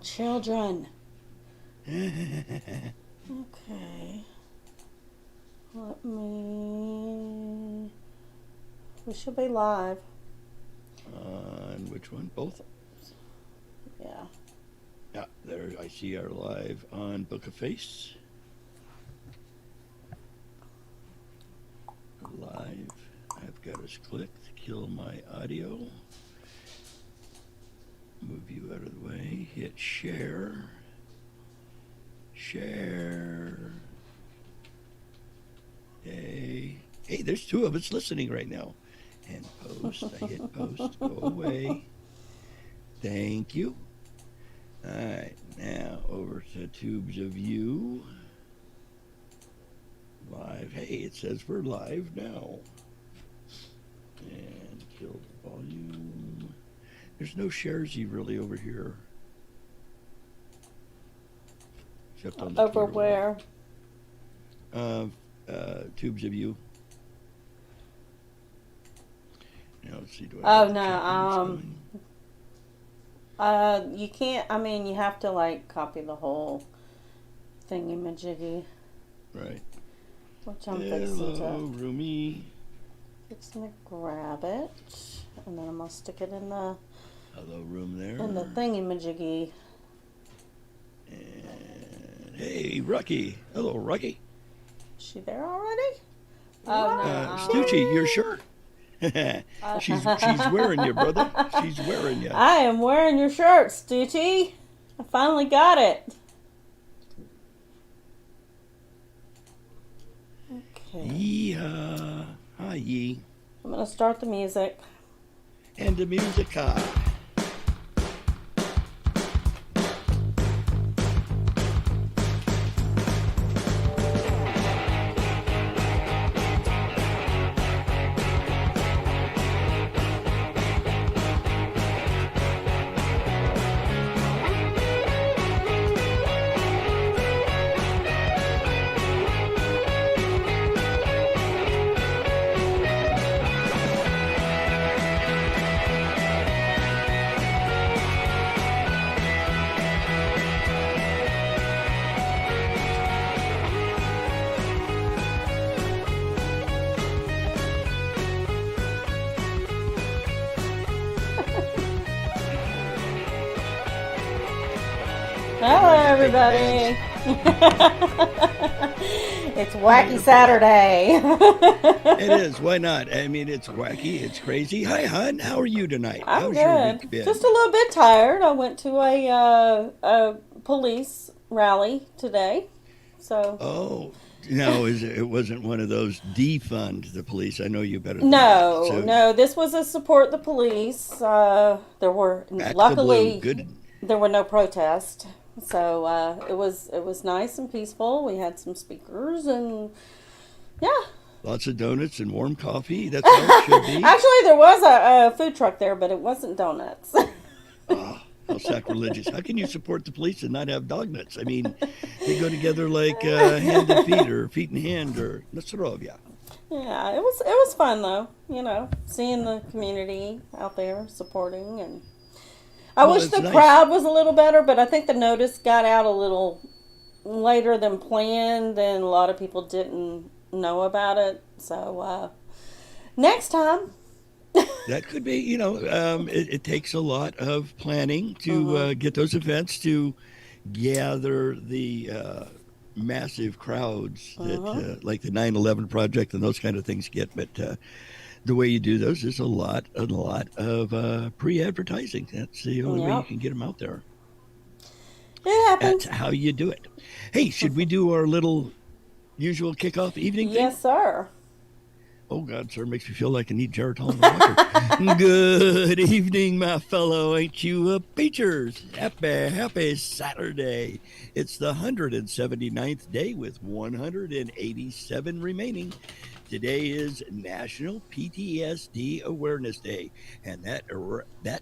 Children. Okay. We should be live. On which one? Both? Yeah. Yeah, there I see our live on Book of Face. Live. I've got us clicked. Kill my audio. Move you out of the way. Hit share. Share. Hey, there's two of us listening right now. And post. I hit post. Go away. Thank you. All right, now over to Tubes of You. Live. Hey, it says we're live now. And kill the volume. There's no Sharesy really over here. Except on the Over where? Tubes of You. Now let's see. Do I Oh have no. the going? You can't. I mean, you have to like copy the whole thingy-majiggy. Right. Which I'm Hello, Rumi. fixing to grab it, and then I'm gonna stick it in the Room there. in the thingy-majiggy. And hey, Rocky. Hello, Rocky. Is she there already? Oh no. Stucci, your shirt. she's wearing you, brother. She's wearing you. I am wearing your shirt, Stucci. I finally got it. Okay. Yeehaw. Hi, ye. I'm gonna start the music. And the musica. Hello, everybody. It's Wacky Saturday. It is. Why not? I mean, it's wacky. It's crazy. Hi, hon. How are you tonight? I'm How's good. your week been? Just a little bit tired. I went to a police rally today. So Oh, no, it wasn't one of those defund the police. I know you better than no, that. So, no. This was a support the police. There were back luckily to blue. Good. there were no protests. So it was nice and peaceful. We had some speakers and yeah. Lots of donuts and warm coffee. That's how it should be. Actually, there was a food truck there, but it wasn't donuts. Oh, how sacrilegious. How can you support the police and not have dog nuts? I mean, they go together like hand and feet or feet and hand or Nasrovia. Yeah, it was fun though. You know, seeing the community out there supporting, and I wish the nice. crowd was a little better, but I think the notice got out a little later than planned, and a lot of people didn't know about it. So next time. That could be, it takes a lot of planning to get those events to gather the massive crowds that like the 9/11 Project and those kind of things get. But the way you do those is a lot of pre-advertising. That's the only way you can get them out there. It happens. That's how you do it. Hey, should we do our little usual kickoff evening thing? Yes, sir. Oh, God, sir, makes me feel like I need Geritol water. Good evening, my fellow. Ain't you peachers? Happy Saturday. It's the 179th day with 187 remaining Today is National PTSD Awareness Day, and that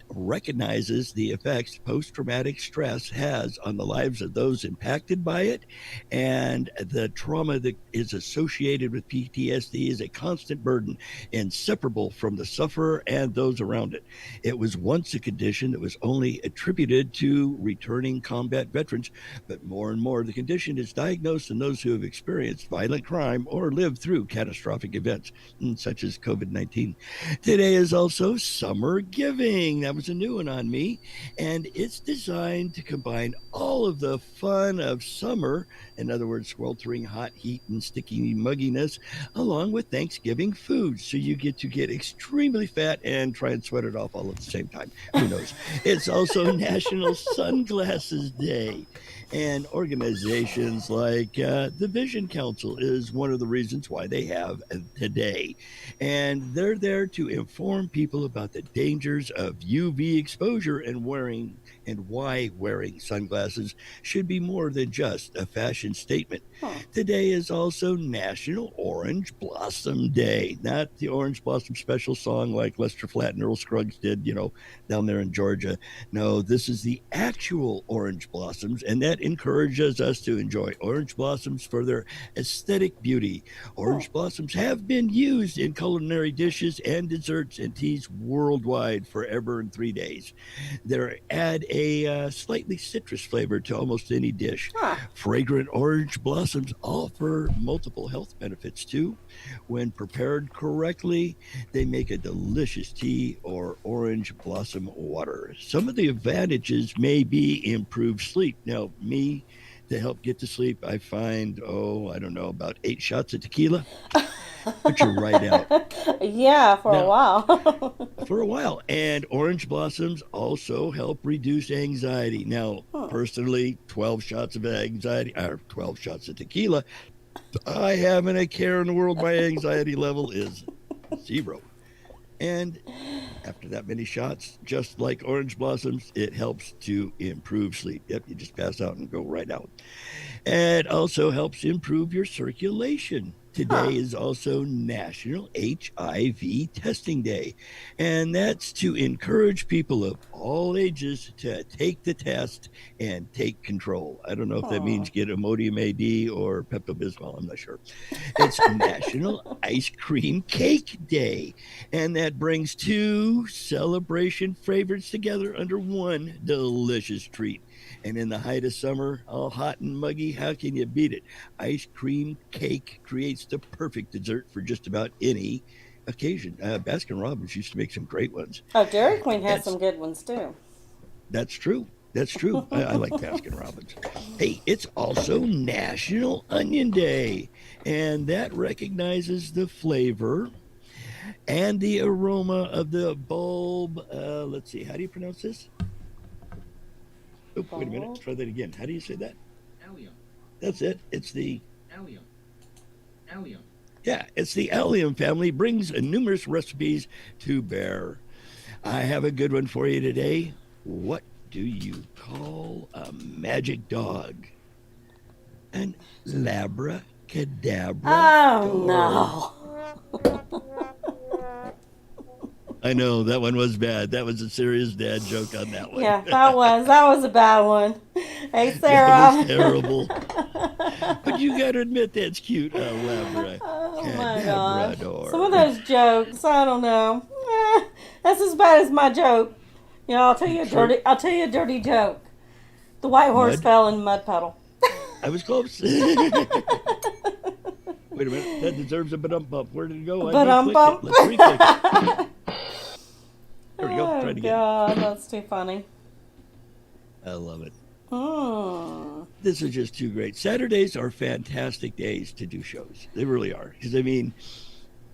recognizes the effects post-traumatic stress has on the lives of those impacted by it, and the trauma that is associated with PTSD is a constant burden, inseparable from the sufferer and those around it. It was once a condition that was only attributed to returning combat veterans, but more and more the condition is diagnosed in those who have experienced violent crime or lived through catastrophic events, such as COVID 19. Today is also Summer Giving. That was a new one on me. And it's designed to combine all of the fun of summer, in other words, sweltering hot heat and sticky mugginess, along with Thanksgiving food. So you get to get extremely fat and try and sweat it off all at the same time. Who knows? It's also National Sunglasses Day. And organizations like the Vision Council is one of the reasons why they have today. And they're there to inform people about the dangers of UV exposure and why wearing sunglasses should be more than just a fashion statement. Huh. Today is also National Orange Blossom Day. Not the Orange Blossom special song like Lester Flatt and Earl Scruggs did, down there in Georgia. No, this is the actual orange blossoms, and that encourages us to enjoy orange blossoms for their aesthetic beauty. Orange blossoms have been used in culinary dishes and desserts and teas worldwide forever in 3 days. They add a slightly citrus flavor to almost any dish. Huh. Fragrant orange blossoms offer multiple health benefits too. When prepared correctly, they make a delicious tea or orange blossom water. Some of the advantages may be improved sleep. Now, to help get to sleep, I find, I don't know, about 8 shots of tequila. Put you right out. Yeah, for a Now, while. for a while. And orange blossoms also help reduce anxiety. Now, Huh. personally, 12 shots of anxiety, or 12 shots of tequila, I haven't a care in the world. My anxiety level is 0. And after that many shots, just like orange blossoms, it helps to improve sleep. Yep, you just pass out and go right out. And it also helps improve your circulation. Huh. Today is also National HIV Testing Day, and that's to encourage people of all ages to take the test and take control. I don't know if that Aw. means get Imodium AD or Pepto-Bismol. I'm not sure. It's National Ice Cream Cake Day, and that brings 2 celebration favorites together under one delicious treat. And in the height of summer, all hot and muggy, how can you beat it? Ice cream cake creates the perfect dessert for just about any occasion. Baskin Robbins used to make some great ones. Oh, Dairy Queen has That's some good ones too. that's true. That's true. I like Baskin Robbins. Hey, it's also National Onion Day, and that recognizes the flavor and the aroma of the bulb. Let's see, how do you pronounce this? Oh, wait a minute. Bulb? Try that again. How do you say that? Allium. That's it. It's the Allium. Allium. Yeah, it's the allium family brings numerous recipes to bear. I have a good one for you today. What do you call a magic dog? An labracadabra Oh dog. no. I know that one was bad. That was a serious dad joke on that one. Yeah, that was a bad one. Hey, That was Sarah. terrible. But you got to admit that's cute, Oh my gosh. labracadabrador. Some of those jokes, I don't know. That's as bad as my joke. Sure. I'll tell you a dirty joke. The white horse Mud? fell in the mud puddle. I was close. Wait a minute. That deserves a bump. Where did it go? I But re-clicked it. Let's re-click it. There we go. Try Oh it again. God, that's too funny. I love it. Hmm. This is just too great. Saturdays are fantastic days to do shows. They really are. Because, I mean,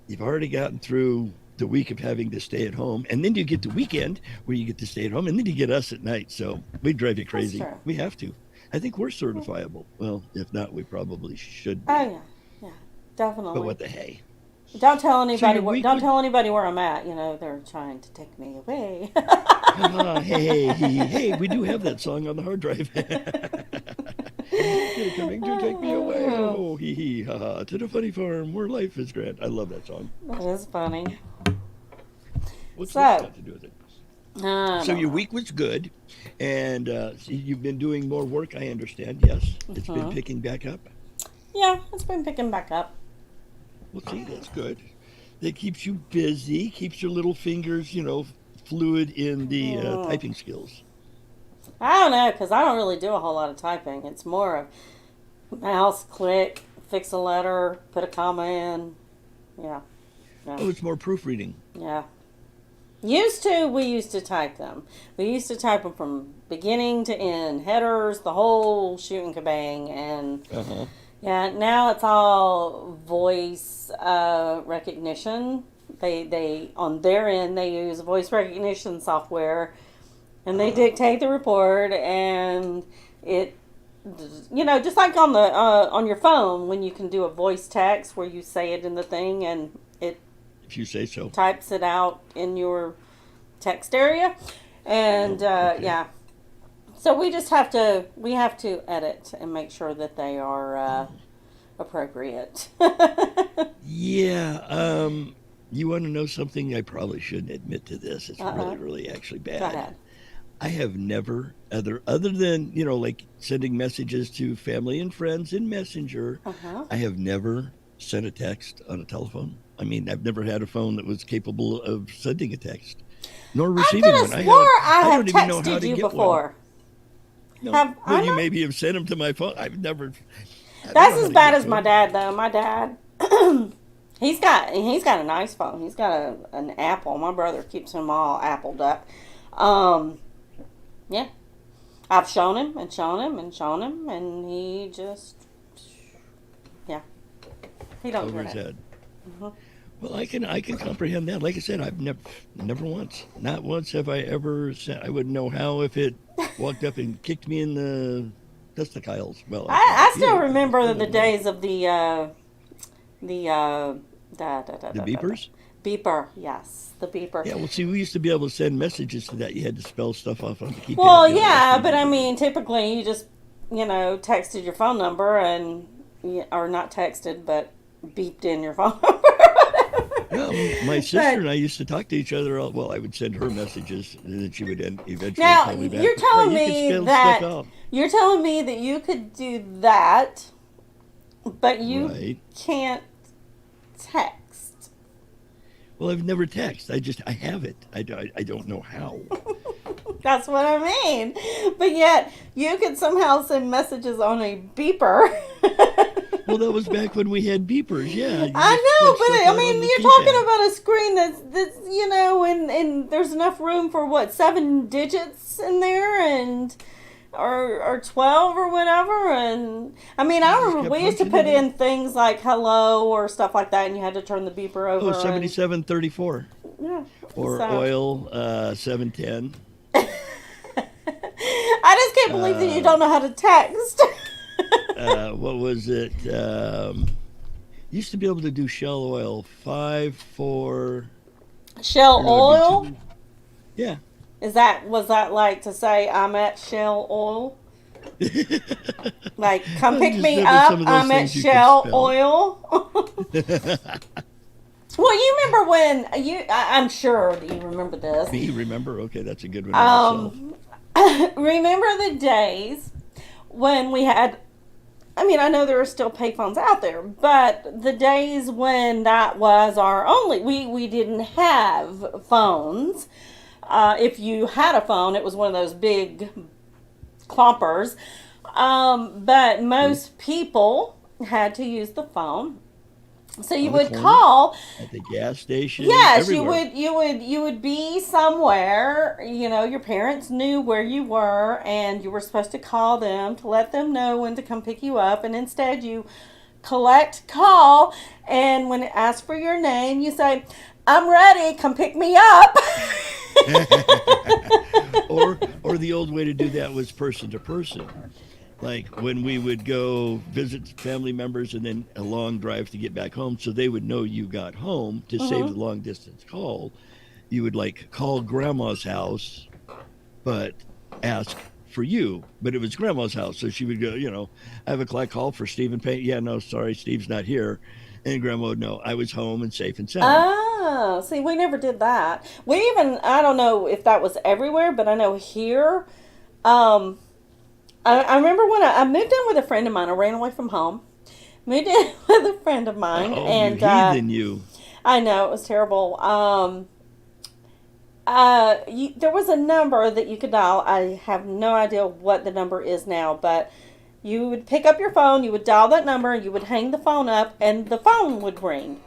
you've already gotten through the week of having to stay at home, and then you get the weekend where you get to stay at home, and then you get us at night. So we drive you crazy. true. We have to. I think we're certifiable. Well, if not, we probably should be. Oh yeah, But definitely. what the hey? Don't tell So anybody. your week Don't would. tell anybody where I'm at. They're trying to take me away. Hey, we do have that song on the hard drive. You're coming to take me away. Oh, hee hee, ha ha. To the funny farm where life is grand. I love that song. That is funny. What's So, that got to do with it? I So don't your know. week was good, and so you've been doing more work. I understand. Yes, it's been picking back up. Yeah, it's been picking back up. Well, see, that's good. That keeps you busy, keeps your little fingers, fluid in the typing skills. I don't know, because I don't really do a whole lot of typing. It's more of mouse click, fix a letter, put a comma in. Yeah, yeah, Oh, it's more proofreading. yeah. We used to type them. We used to type them from beginning to end, headers, the whole shooting kabang, and Uh huh. yeah, now it's all voice recognition. They on their end they use voice recognition software, and they dictate the report, and it, just like on your phone when you can do a voice text where you say it in the thing and it If you say so. types it out in your text area, and Oh, okay. yeah. So we have to edit and make sure that they are appropriate. Yeah. You want to know something? I probably shouldn't admit to this. It's Uh-uh. really, really actually Go bad. ahead. I have never, other than like sending messages to family and friends in Messenger. Uh huh. I have never sent a text on a telephone. I mean, I've never had a phone that was capable of sending a text, nor I receiving could one. have swore I I have don't even know how texted to you get one. before. No, Have well, I you not? maybe have sent them to my phone. I don't That's know how as to bad get as to my them. dad though. My dad, he's got a nice phone. He's got an Apple. My brother keeps him all appled up. Um, yeah, I've shown him and shown him and shown him, and he just, yeah, he don't Over get his it. head. Mhm. Well, I can comprehend that. Like I said, I've never once, not once have I ever sent. I wouldn't know how if it walked up and kicked me in the testicles. Well, I can't I feel still anything. I remember still the don't know. days of the The da. beepers. Beeper. Yes, the beeper. Yeah, well, see, we used to be able to send messages to that. You had to spell stuff off on the keypad. Well, You know, that's yeah, the but I beeper. mean, typically you just, texted your phone number and, or not texted, but beeped in your phone number. Yeah, my sister But and I used to talk to each other. Well, I would send her messages, and then she would eventually now call me back. you're But yeah, telling you could me spell stuff that out. you could do that, but you Right. can't text. Well, I've never texted. I have it. I don't know how. That's what I mean. But yet you could somehow send messages on a beeper. Well, that was back when we had beepers. Yeah, you I just know, punch stuff but I out on mean, the you're talking keypad. about a screen that's and there's enough room for what, 7 digits in there, and or 12 or whatever, and I mean, I You just remember kept we used to punching it put in. in things like hello or stuff like that, and you had to turn the beeper Oh, over, and 7734 yeah, or so oil 710. I just can't believe that you Uh, don't know how to text. what was it? Used to be able to do Shell oil 5 4. Shell Or no, it'd be oil. 2. Yeah. Was that like to say I'm at Shell Oil? Like, come I'm pick just me never up. some of those I'm at things you could Shell spell. Oil. Well, you remember when I'm sure that you remember this. Me, remember? Okay, that's a good one in itself. Um, remember the days when we had. I mean, I know there are still payphones out there, but the days when that was our only. We didn't have phones. If you had a phone, it was one of those big clompers. But True. most people had to use the phone. So you On the would corner, call. at the gas station, Yes, you everywhere. would. You would be somewhere. Your parents knew where you were, and you were supposed to call them to let them know when to come pick you up. And instead, you call, and when it asks for your name, you say, "I'm ready. Come pick me up." or the old way to do that was person to person. Like when we would go visit family members and then a long drive to get back home, so they would know you got home to save Hmm. the long distance call. You would like call grandma's house, but ask for you, but it was Grandma's house. So she would go, I have a collect call for Stephen Payne. Yeah, no, sorry, Steve's not here. And Grandma would know I was home and safe and sound. Oh, see, we never did that. We even, I don't know if that was everywhere, but I know here, um, I remember when I moved in with a friend of mine. I ran away from home. Moved in with a friend of mine, Oh, you and heathen, you. I know it was terrible. There was a number that you could dial. I have no idea what the number is now, but you would pick up your phone, you would dial that number, you would hang the phone up, and the phone would ring.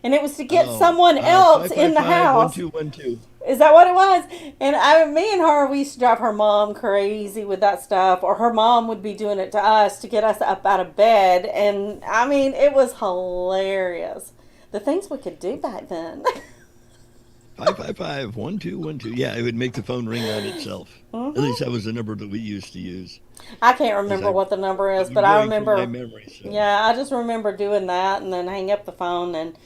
And it was to get Oh, someone else in the 555 house. 1212. Is that what it was? And me and her, we used to drive her mom crazy with that stuff, or her mom would be doing it to us to get us up out of bed. And I mean, it was hilarious. The things we could do back then. 555 1212. Yeah, it would make the phone ring on itself. At least that was the number that we used to use. I can't As remember what the number is, I'm but I going through my remember, memory. So yeah, I just remember doing that and then hang up the phone and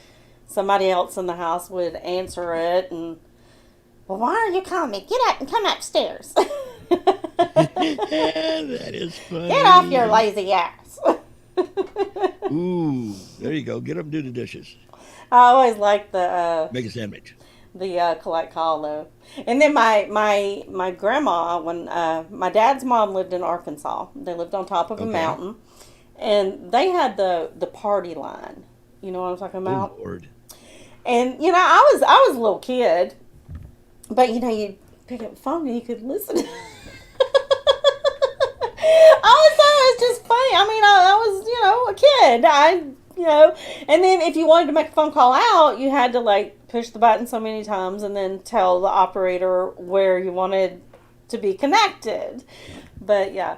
somebody else in the house would answer it and, well, why are you calling me? Get up and come upstairs. that is Get off your funny. lazy ass. Ooh, there you go. Get up and do the dishes. I always liked Make a sandwich. the collect call though, and then my grandma when my dad's mom lived in Arkansas. They lived on top of a Okay. mountain, and they had the party line. You know what I'm talking Oh about? Lord. And I was a little kid, but you pick up the phone and you could listen. I always thought it was just funny. I mean, I was a kid. And then if you wanted to make a phone call out, you had to like push the button so many times and then tell the operator where you wanted to be connected. But yeah,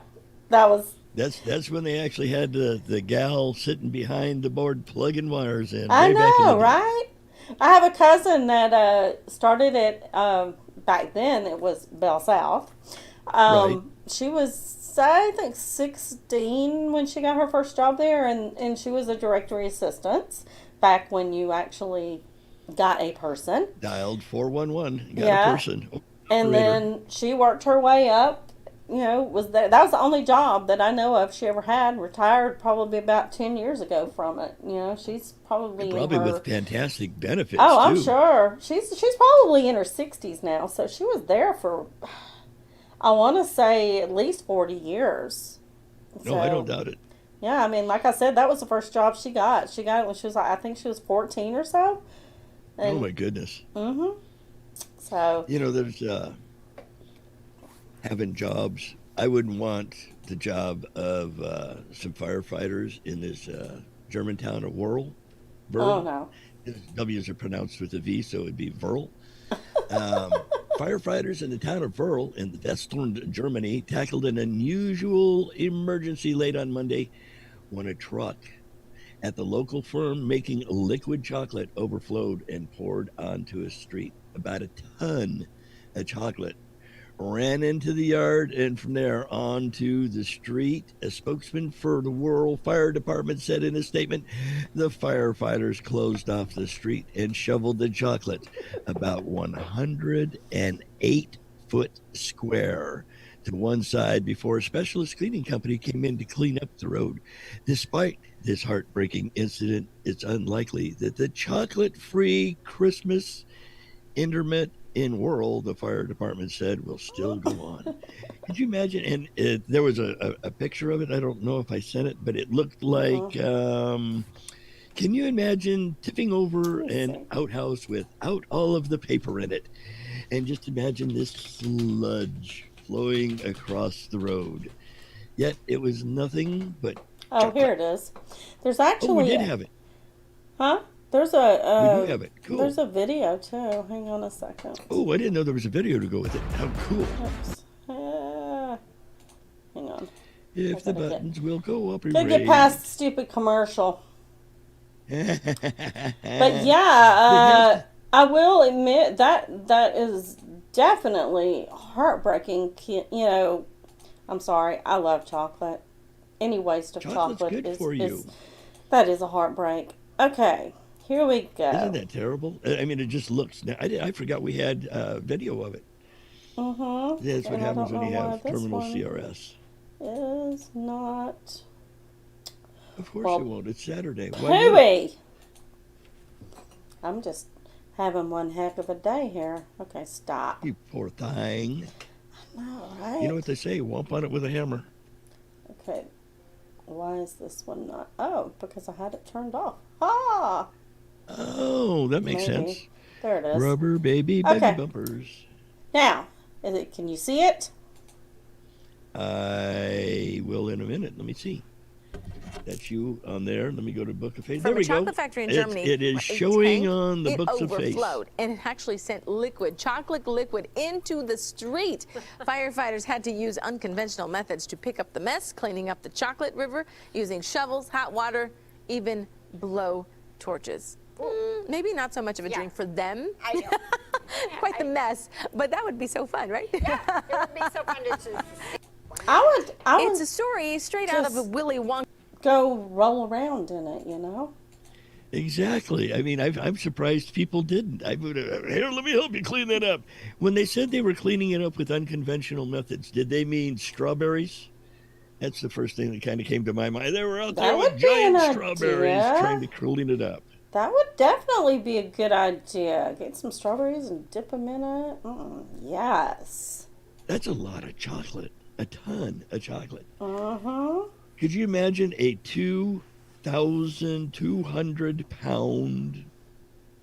that was. That's when they actually had the gal sitting behind the board plugging wires in I way back in the know, day. right? I have a cousin that started it back then. It was Bell South. Right. She was, I think, 16 when she got her first job there, and she was a directory assistant back when you actually got a person. Dialed 411. Got Yeah. a person. And Operator. then she worked her way up. Was there? That was the only job that I know of she ever had. Retired probably about 10 years ago from it. She's probably in Probably her. with fantastic benefits Oh, I'm too. sure. She's probably in her 60s now, so she was there for I want to say at least 40 years. No, I don't So, doubt it. yeah, I mean, like I said, that was the first job she got. She got it when she was like, I think she was 14 or so. Oh And my goodness. so, There's having jobs. I wouldn't want the job of some firefighters in this German town of Whirl. oh Burl. no. W's are pronounced with a V, so it'd be Verl. Um, Firefighters in the town of Verl in western Germany tackled an unusual emergency late on Monday when a truck at the local firm making liquid chocolate overflowed and poured onto a street. About a ton of chocolate ran into the yard and from there onto the street. A spokesman for the Whirl Fire Department said in a statement, the firefighters closed off the street and shoveled the chocolate about 108 foot square to one side before a specialist cleaning company came in to clean up the road. Despite this heartbreaking incident, it's unlikely that the chocolate-free Christmas interment in Whirl, the fire department said, will still go on. Could you imagine? And there was a picture of it. I don't know if I sent it, but it looked like. Can you imagine tipping over Let me an see. outhouse without all of the paper in it? And just imagine this sludge flowing across the road. Yet it was nothing but Oh, chocolate. here it is. There's Oh, we actually, did have it. huh? There's We do a have it. Cool. there's a video too. Hang on a second. Oh, I didn't know there was a video to go with it. How cool. Oops. Hang on. If the gotta get- buttons will go Gotta get past the stupid commercial. But But yeah, I will admit that is definitely heartbreaking. I'm sorry. I love chocolate. Any waste of Chocolate's chocolate good is, for you. that is a heartbreak. Okay, here we go. Isn't that terrible? I mean, it just looks. I forgot we had video of it. Mm-hmm. That's what And I happens don't when you know why have this terminal one CRS. is not. Of course Well, it won't. It's Saturday. Why would it? Pooey! I'm just having one heck of a day here. Okay, stop. You poor thing. All You know right. what they say? Womp on it with a hammer. Okay. Why is this one not? Oh, because I had it turned off. Ah! Oh, that makes Maybe. sense. There it is. Rubber baby Okay. bumpers. Now, can you see it? I will in a minute. Let me see. That's you on there. Let me go to Book of Face. From There a we go. chocolate factory in Germany, It is a showing tank, on the it Books of Face. overflowed and it actually sent chocolate liquid into the street. Firefighters had to use unconventional methods to pick up the mess, cleaning up the chocolate river using shovels, hot water, even blow torches. Maybe not so much of a drink for them. I know. Quite the mess, but that would be so fun, right? Yeah, it would be so fun to just I It's would a story straight out of a Just- Willy Wonka. go roll around in it, you know? Exactly. I mean, I'm surprised people didn't. I would here. Let me help you clean that up. When they said they were cleaning it up with unconventional methods, did they mean strawberries? That's the first thing that kind of came to my mind. They were out there That with would be an giant strawberries idea. trying to clean it up. That would definitely be a good idea. Get some strawberries and dip them in it. Yes. That's a lot of chocolate. A ton of chocolate. Mm-hmm. Could you imagine a 2,200-pound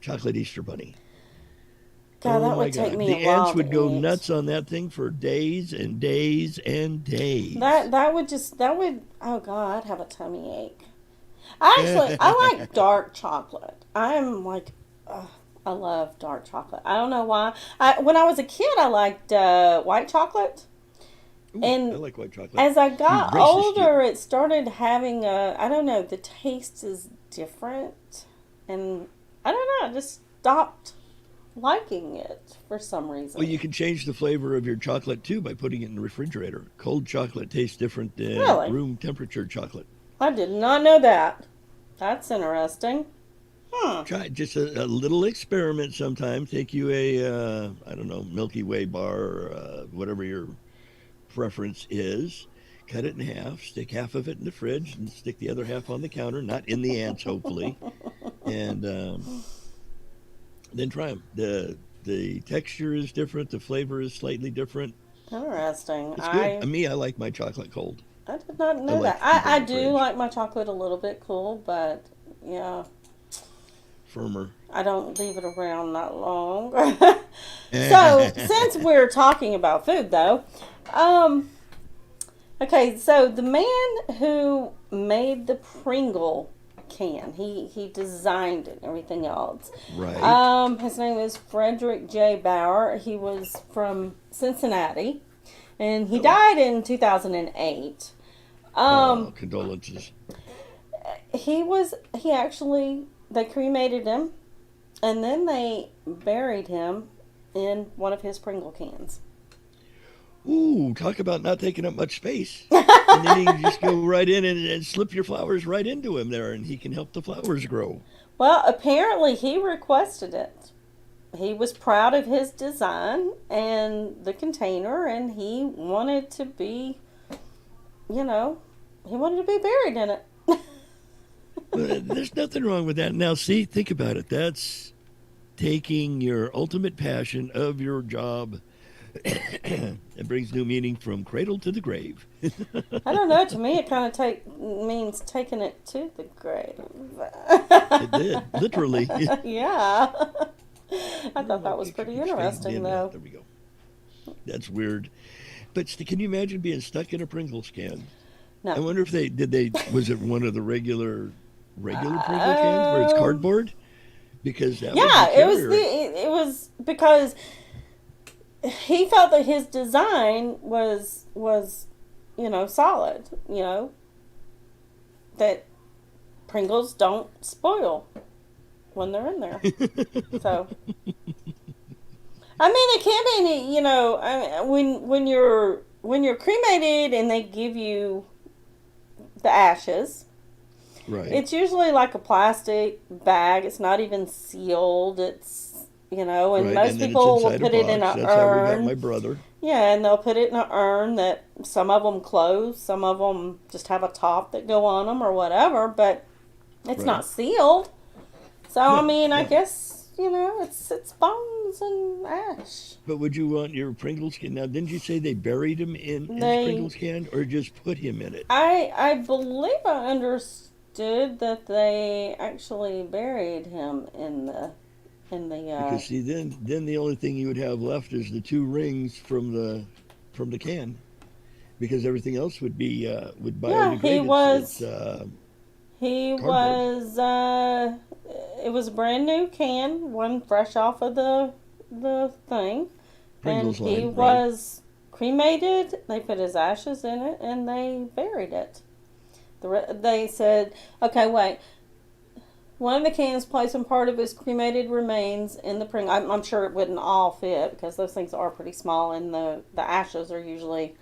chocolate Easter bunny? God, Oh that my would take God. me The a while ants would to go eat. nuts on that thing for days and days and days. Oh God, I'd have a tummy ache. I like dark chocolate. I love dark chocolate. I don't know why. When I was a kid, I liked white chocolate. Ooh, and I like white chocolate. As I got You racist, older, it started having I don't know, the taste is different. And I don't know, I just stopped liking it for some reason. Well, you can change the flavor of your chocolate too by putting it in the refrigerator. Cold chocolate tastes different than Really? room temperature chocolate. I did not know that. That's interesting. Try just a little experiment sometime. Take you a, I don't know, Milky Way bar or whatever your preference is. Cut it in half, stick half of it in the fridge, and stick the other half on the counter, not in the ants, hopefully. And then try them. The texture is different. The flavor is slightly different. Interesting. It's good. Me, I like my chocolate cold. I did not know like that. to keep it I in the do fridge. like my chocolate a little bit cool, but yeah, Firmer. I don't leave it around that long. So, since we're talking about food, though, okay, so the man who made the Pringle can, he designed it and everything else. Right. His name is Frederick J. Bauer. He was from Cincinnati, and he died in 2008. Condolences. They cremated him, and then they buried him in one of his Pringle cans. Ooh, talk about not taking up much space. And then you can just go right in and slip your flowers right into him there, and he can help the flowers grow. Well, apparently he requested it. He was proud of his design and the container, and he wanted to be, he wanted to be buried in it. But there's nothing wrong with that. Now, see, think about it. That's taking your ultimate passion of your job. It brings new meaning from cradle to the grave. I don't know. To me, it kind of means taking it to the grave. It did, literally. Yeah. I thought that was pretty interesting, though. There we go. That's weird. But can you imagine being stuck in a Pringles can? No. I wonder if was it one of the regular Pringle cans where it's cardboard? Because that Yeah, would be killer. it was because he felt that his design was solid, that Pringles don't spoil when they're in there. So I mean, it can be, when you're cremated and they give you the ashes, Right. it's usually like a plastic bag. It's not even sealed. you know, and Right, most and then people it's will inside put a it in box. an That's how we got urn. my brother. Yeah, and they'll put it in an urn that some of them close, some of them just have a top that go on them or whatever, but it's Right. not sealed. So I No, mean, I no. guess, you know, it's bones and ash. But would you want your Pringles can? Now, didn't you say they buried him in his They, Pringles can, or just put him in it? I believe I understood that they actually buried him in the Because see, then the only thing you would have left is the two rings from the can, because everything else would be would yeah, biodegrade. he Cardboard. was it was a brand new can, one fresh off of the thing. And Pringles he line, right? was cremated. They put his ashes in it and they buried it. They said, okay, wait. One of the cans placing part of his cremated remains in the Pringle. I'm sure it wouldn't all fit because those things are pretty small and the ashes are usually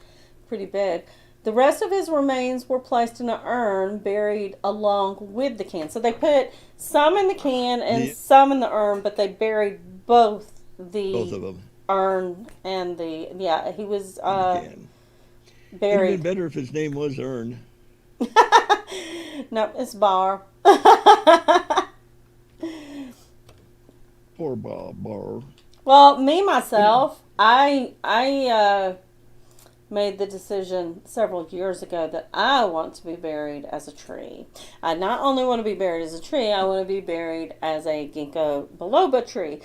pretty big. The rest of his remains were placed in an urn buried along with the can. So they put some in the can and some in the urn, but they buried both Both of the them urn and the, yeah, he was in the can. It'd have been buried. better if his name was Ern. No, it's Bar. Poor Bob Barr. Well, me myself, I made the decision several years ago that I want to be buried as a tree. I not only want to be buried as a tree, I want to be buried as a ginkgo biloba tree,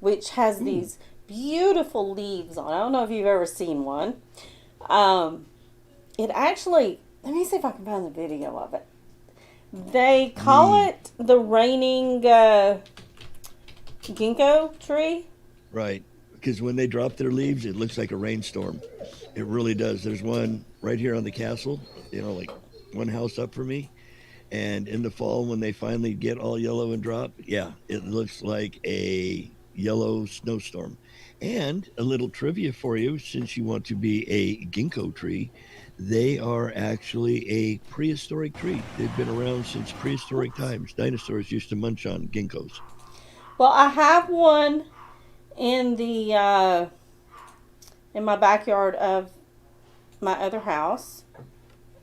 which has these beautiful leaves on. I don't know if you've ever seen one. It actually, let me see if I can find the video of it. They call it the raining ginkgo tree. Right. Because when they drop their leaves, it looks like a rainstorm. It really does. There's one right here on the castle, you know, like one house up for me. And in the fall, when they finally get all yellow and drop, yeah, it looks like a yellow snowstorm. And a little trivia for you, since you want to be a ginkgo tree, they are actually a prehistoric tree. They've been around since prehistoric times. Dinosaurs used to munch on ginkgos. Well, I have one in the in my backyard of my other house,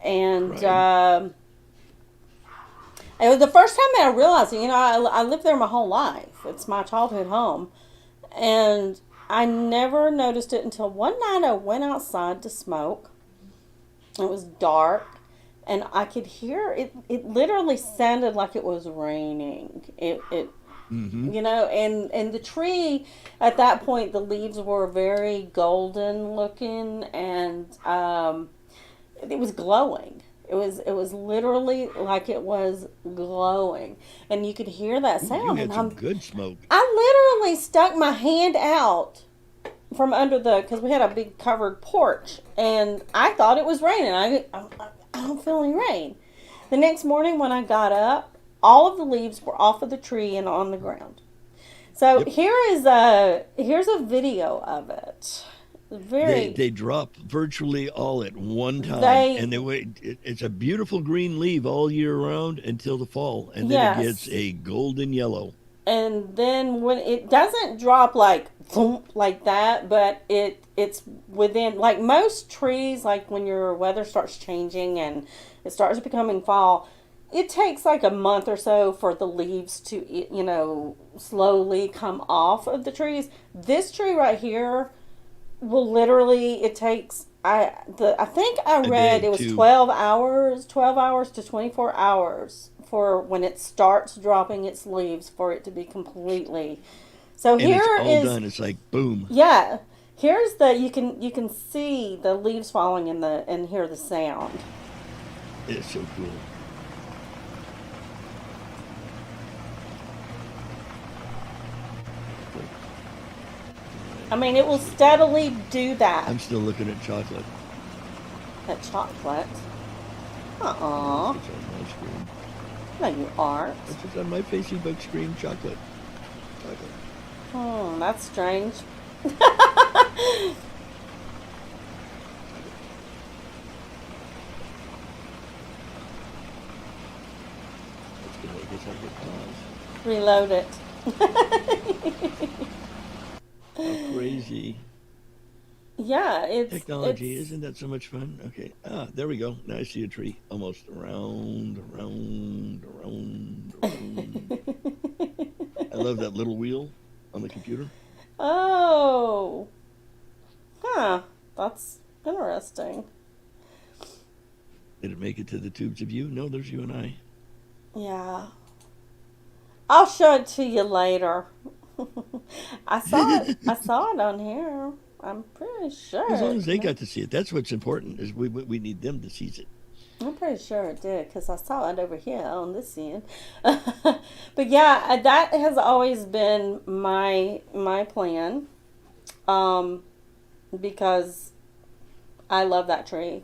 and Right. it was the first time that I realized it. You know, I lived there my whole life. It's my childhood home, and I never noticed it until one night I went outside to smoke. It was dark, and I could hear it. It literally sounded like it was raining. Mm-hmm. You know, and the tree at that point, the leaves were very golden looking, and it was glowing. It was literally like it was glowing, and you could hear that You sound. had And some good smoke. I literally stuck my hand out from under because we had a big covered porch, and I thought it was raining. I don't feel any rain. The next morning when I got up, all of the leaves were off of the tree and on the ground. So Yep. here's a video of it. They drop virtually all at one time, They- and they wait. It's a beautiful green leaf all year round until the fall, and then Yes. it gets a golden yellow. And then when it doesn't drop like thump like that, but it's within, like most trees, like when your weather starts changing and it starts becoming fall, it takes like a month or so for the leaves to, you know, slowly come off of the trees. This tree right here will literally, it takes, I think I A read day, it was too. 12 hours to 24 hours for when it starts dropping its leaves for it to be completely. So And here it's all is, done. It's like boom. yeah, here's you can see the leaves falling and hear the sound. It's so cool. I mean, it will steadily do that. I'm still looking at chocolate. That chocolate. Uh-uh. It's on my screen. No, you aren't. It's just on my Facebook screen. Chocolate. That's strange. That's good. I guess I'll get pause. Reload it. crazy. Yeah, Technology, it's isn't that so much fun? Okay. Ah, there we go. Now I see a tree. Almost around. I love that little wheel on the computer. Oh, huh. That's interesting. Did it make it to the tubes of you? No, there's you and I. Yeah. I'll show it to you later. I saw it. I saw it on here. I'm pretty sure. As long as they it- got to see it, that's what's important. Is we need them to see it. I'm pretty sure it did because I saw it over here on this end. But yeah, that has always been my plan. Because I love that tree.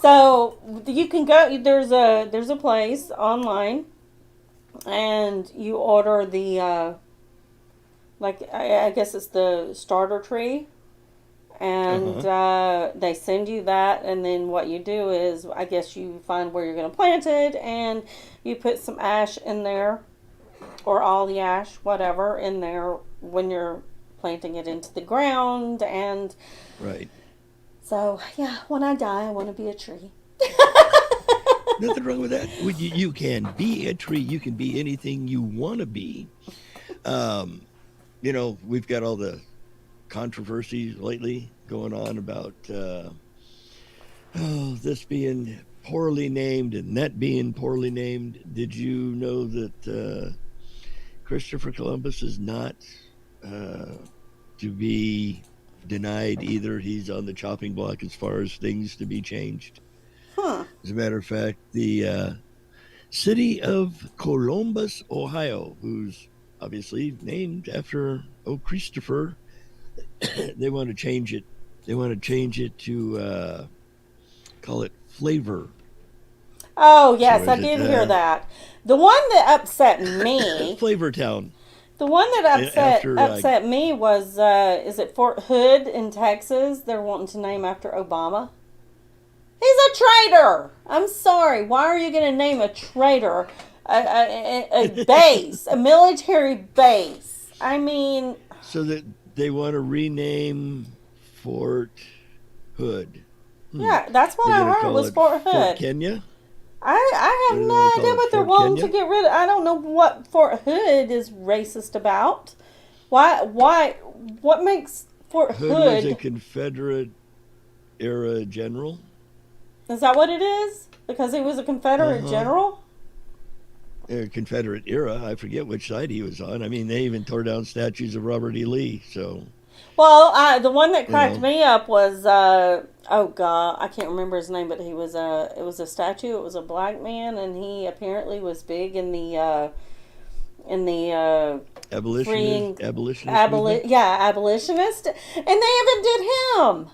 So you can go. There's a place online, and you order the like I guess it's the starter tree, and they send you that, and then what you do is I guess you find where you're going to plant it, and you put some ash in there, or all the ash, whatever, in there when you're planting it into the ground, and Right. so yeah, when I die, I want to be a tree. Nothing wrong with that. You can be a tree. You can be anything you want to be. We've got all the controversy lately going on about this being poorly named and that being poorly named. Did you know that Christopher Columbus is not to be denied either? He's on the chopping block as far as things to be changed. Huh. As a matter of fact, the city of Columbus, Ohio, who's obviously named after Christopher, they want to change it. They want to change it to call it Flavor. Oh yes, So I is did it, hear that. The one that upset me, Flavor Town. the one that After, upset me was is it Fort Hood in Texas? They're wanting to name after Obama. He's a traitor. I'm sorry. Why are you going to name a traitor a base, a military base? I mean, So that they want to rename Fort Hood. yeah, that's what They're I gonna heard call was it Fort Hood. Fort Kenya. I have They're no gonna call idea it what they're Fort wanting to Kenya? get rid of. I don't know what Fort Hood is racist about. What makes Fort Hood was a Hood? Confederate era general. Is that what it is? Because he was a Confederate Uh-huh. general? Confederate era. I forget which side he was on. I mean, they even tore down statues of Robert E. Lee. So Well, the one that cracked know. me up was oh god, I can't remember his name, but it was a statue. It was a black man, and he apparently was big in the freeing abolitionist movement. abolitionist, and they even did him.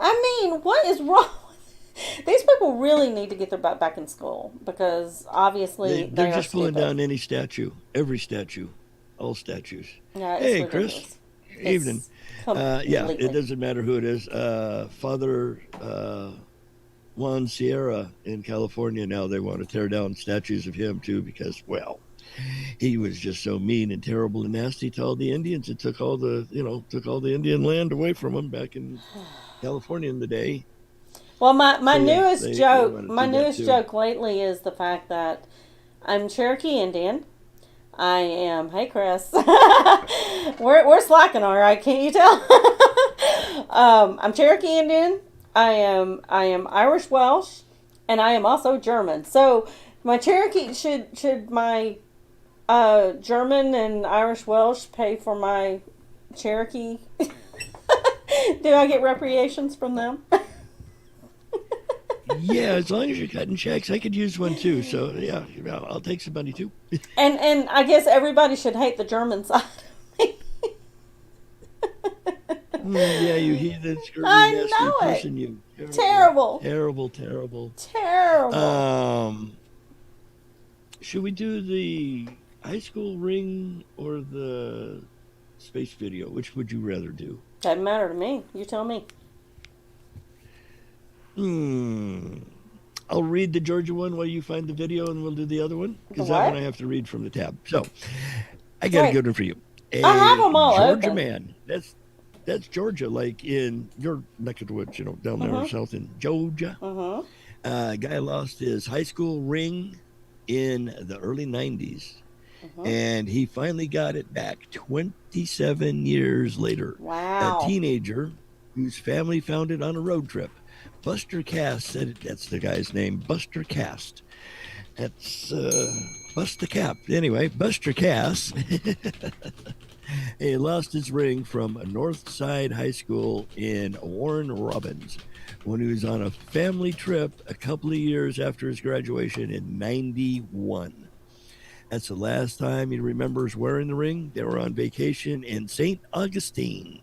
I mean, what is wrong? These people really need to get their butt back in school because obviously They're they just are pulling stupid. down any statue, every statue, all statues. Yeah, it's Hey, ridiculous. Chris. It's Evening. Yeah, completely- it doesn't matter who it is. Father Juan Sierra in California now, they want to tear down statues of him too because, well, he was just so mean and terrible and nasty to all the Indians. It took all the Indian land away from them back in California in the day. Well, my So, yeah, newest they joke, wanna my do that, newest too. joke lately is the fact that I'm Cherokee Indian. I am. Hey, Chris. we're slacking, all right. Can't you tell? I'm Cherokee Indian. I am Irish Welsh, and I am also German. So my Cherokee should my German and Irish Welsh pay for my Cherokee? Do I get reparations from them? Yeah, as long as you're cutting checks, I could use one too. So yeah, I'll take some money too. And I guess everybody should hate the German side of me. Yeah, you heathen, scurvy, I nasty know it. person, you. Terrible. Terrible. Terrible. Should we do the high school ring or the space video? Which would you rather do? Doesn't matter to me. You tell me. I'll read the Georgia one while you find the video, and we'll do the other one because The that what? one I have to read from the tab. So I got a Right. good one for you. I have them all Georgia open. man. That's Georgia, like in your neck of the woods, down there south in Georgia. Mm-hmm. Guy lost his high school ring in the early 90s, Mm-hmm. and he finally got it back 27 years later. A Wow. teenager whose family found it on a road trip. Buster Cast said it. That's the guy's name, Buster Cast. That's Bust the Cap. Anyway, Buster Cass. He lost his ring from Northside High School in Warren Robins when he was on a family trip a couple of years after his graduation in 91. That's the last time he remembers wearing the ring. They were on vacation in St. Augustine.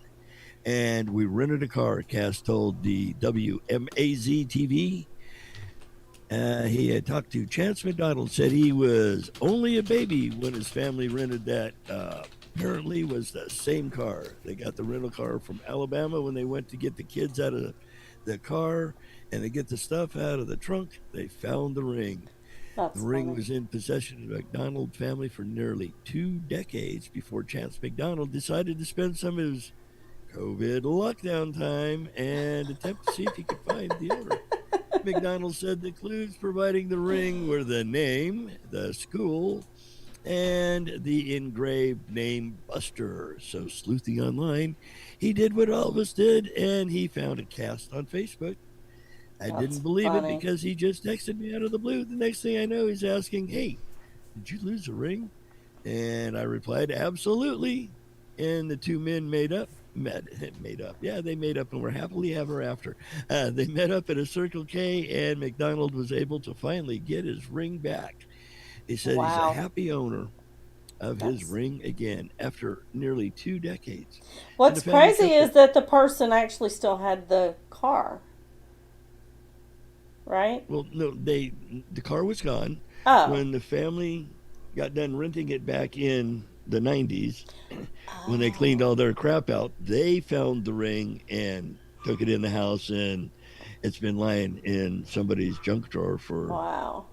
And we rented a car, Cass told the WMAZ TV. He had talked to Chance McDonald, said he was only a baby when his family rented that. Apparently was the same car. They got the rental car from Alabama when they went to get the kids out of the car and they get the stuff out of the trunk. They found the ring. That's The ring funny. was in possession of the McDonald family for nearly 2 decades before Chance McDonald decided to spend some of his COVID lockdown time and attempt to see if he could find the owner. McDonald said the clues providing the ring were the name, the school, and the engraved name Buster. So sleuthing online, he did what all of us did, and he found a cast on Facebook. I That's didn't believe funny. it because he just texted me out of the blue. The next thing I know, he's asking, "Hey, did you lose a ring?" And I replied, "Absolutely." And the two men made up. Yeah, they made up and were happily ever after. They met up at a Circle K, and McDonald was able to finally get his ring back. He said he's a Wow. happy owner of his That's ring again after nearly 2 decades. And the what's family crazy kept is it. that the person actually still had the car, right? Well, no, the car was gone Oh. when the family got done renting it back in the 90s. When they cleaned Oh. all their crap out, they found the ring and took it in the house, and it's been lying in somebody's junk drawer for Wow.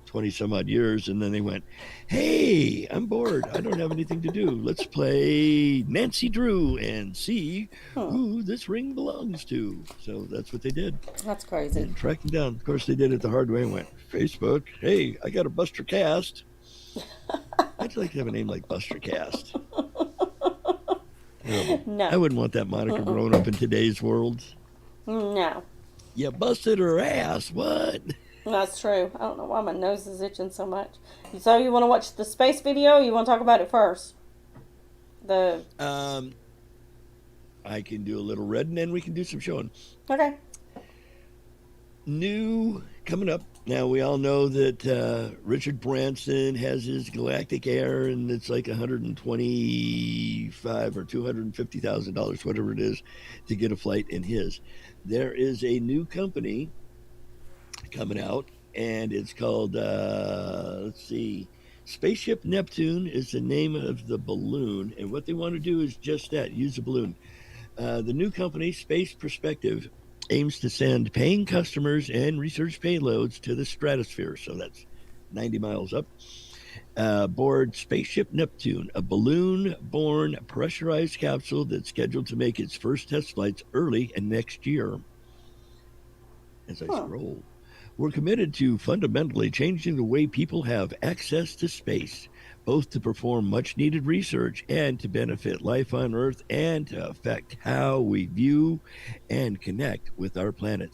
20 some odd years. And then they went, "Hey, I'm bored. I don't have anything to do. Let's play Nancy Drew and see Hmm. who this ring belongs to." So that's what they did That's crazy. and tracked him down. Of course, they did it the hard way and went, "Facebook, hey, I got a Buster Cast." I'd like to have a name like Buster Cast. Terrible. I No. wouldn't want that moniker growing up in today's world. No. You busted her ass. What? That's true. I don't know why my nose is itching so much. So you want to watch the space video? Or you want to talk about it first? The Um, I can do a little red, and then we can do some showing. okay. New coming up. Now we all know that Richard Branson has his Galactic Air, and it's like $125 or $250,000, whatever it is, to get a flight in his. There is a new company coming out, and it's called let's see, Spaceship Neptune is the name of the balloon, and what they want to do is just that: use a balloon. The new company, Space Perspective, aims to send paying customers and research payloads to the stratosphere, so that's 90 miles up, aboard Spaceship Neptune, a balloon-borne pressurized capsule that's scheduled to make its first test flights early next year. As I Huh. scroll, we're committed to fundamentally changing the way people have access to space, both to perform much needed research and to benefit life on Earth and to affect how we view and connect with our planet.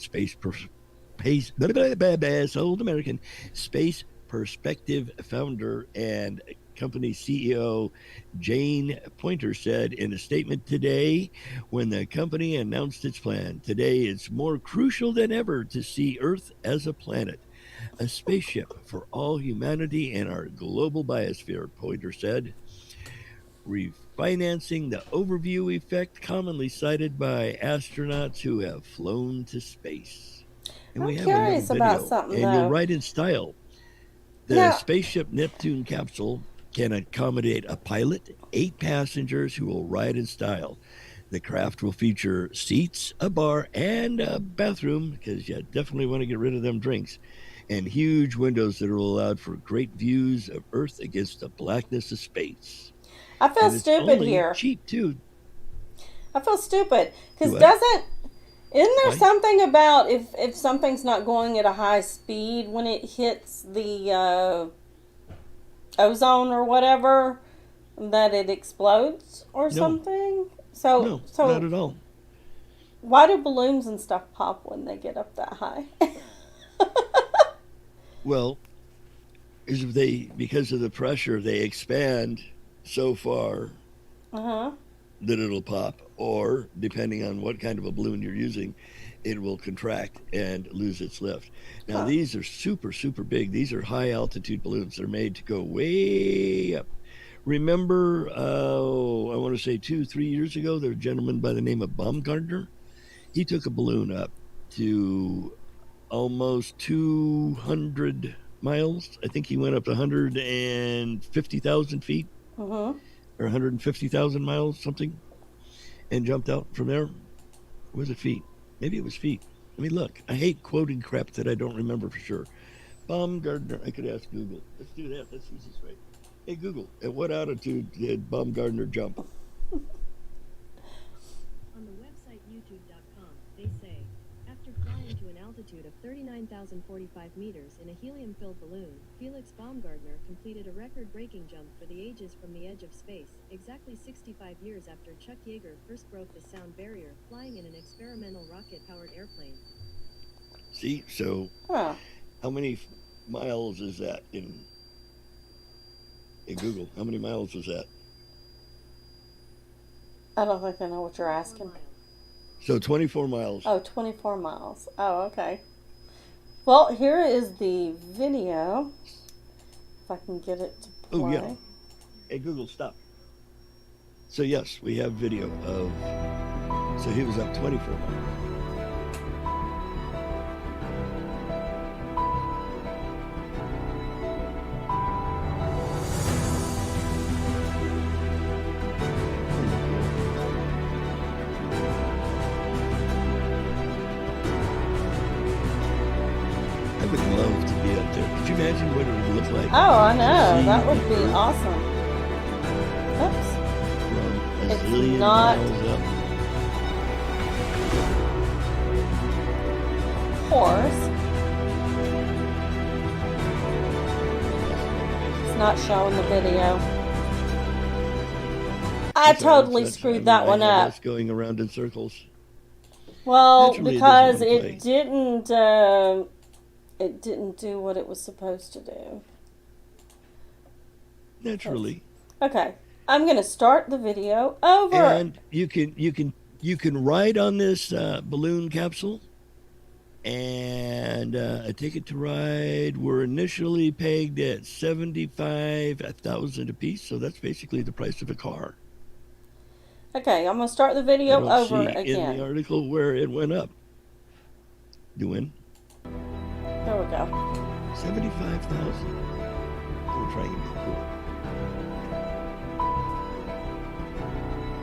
Old American Space Perspective founder and company CEO Jane Pointer said in a statement today when the company announced its plan. Today, it's more crucial than ever to see Earth as a planet, a spaceship for all humanity and our global biosphere, Pointer said, refinancing the overview effect commonly cited by astronauts who have flown to space. And I'm we have a little curious about video, something and you're though. right in style. The Now, Spaceship Neptune capsule can accommodate a pilot, 8 passengers who will ride in style. The craft will feature seats, a bar, and a bathroom, because you definitely want to get rid of them drinks, and huge windows that are allowed for great views of Earth against the blackness of space. I feel And it's stupid only here. cheap too. I feel stupid because Do what? isn't there Why? something about if something's not going at a high speed when it hits the ozone or whatever that it explodes or something? So No, not at all. why do balloons and stuff pop when they get up that high? Well, because of the pressure, they expand so far Uh-huh. that it'll pop, or depending on what kind of a balloon you're using, it will contract and lose its lift. Now, Huh. these are super, super big. These are high altitude balloons. They're made to go way up. Remember, I want to say 2, 3 years ago, there was a gentleman by the name of Baumgartner. He took a balloon up to almost 200 miles. I think he went up to 150,000 feet Uh-huh. or 150,000 miles, something, and jumped out from there. Was it feet? Maybe it was feet. Let me look. I hate quoting crap that I don't remember for sure. Baumgartner. I could ask Google. Let's do that. That's the easiest way. Hey, Google, at what altitude did Baumgartner jump? On the website youtube.com, they say, after flying to an altitude of 39,045 meters in a helium-filled balloon, Felix Baumgartner completed a record-breaking jump for the ages from the edge of space, exactly 65 years after Chuck Yeager first broke the sound barrier flying in an experimental rocket-powered airplane. See, so Huh. how many miles is that in Google? How many miles is that? I don't think I know what you're 4 asking. miles. So 24 miles. Oh, 24 miles. Oh, okay. Well, here is the video. If I can get it to play. Oh, yeah. Hey, Google, stop. So, yes, we have video of. So he was up 24 miles. I would love to be up there. Could you imagine what it would look like? Oh, I know. See That would the be Earth awesome. Oops. from a It's zillion not- miles up. Horse. It's not showing the video. I That's all right, totally that's- I screwed mean, that I one have up. us going around in circles. Well, Naturally, it because doesn't wanna it didn't do what it was supposed to do. Naturally. Okay, I'm gonna start the video over. And you can ride on this balloon capsule, and a ticket to ride were initially pegged at 75,000 a piece, so that's basically the price of a car. Okay, I'm gonna start the I video don't over see in again. the article where it went up. Doing There we go. 75,000. We're trying to be cool.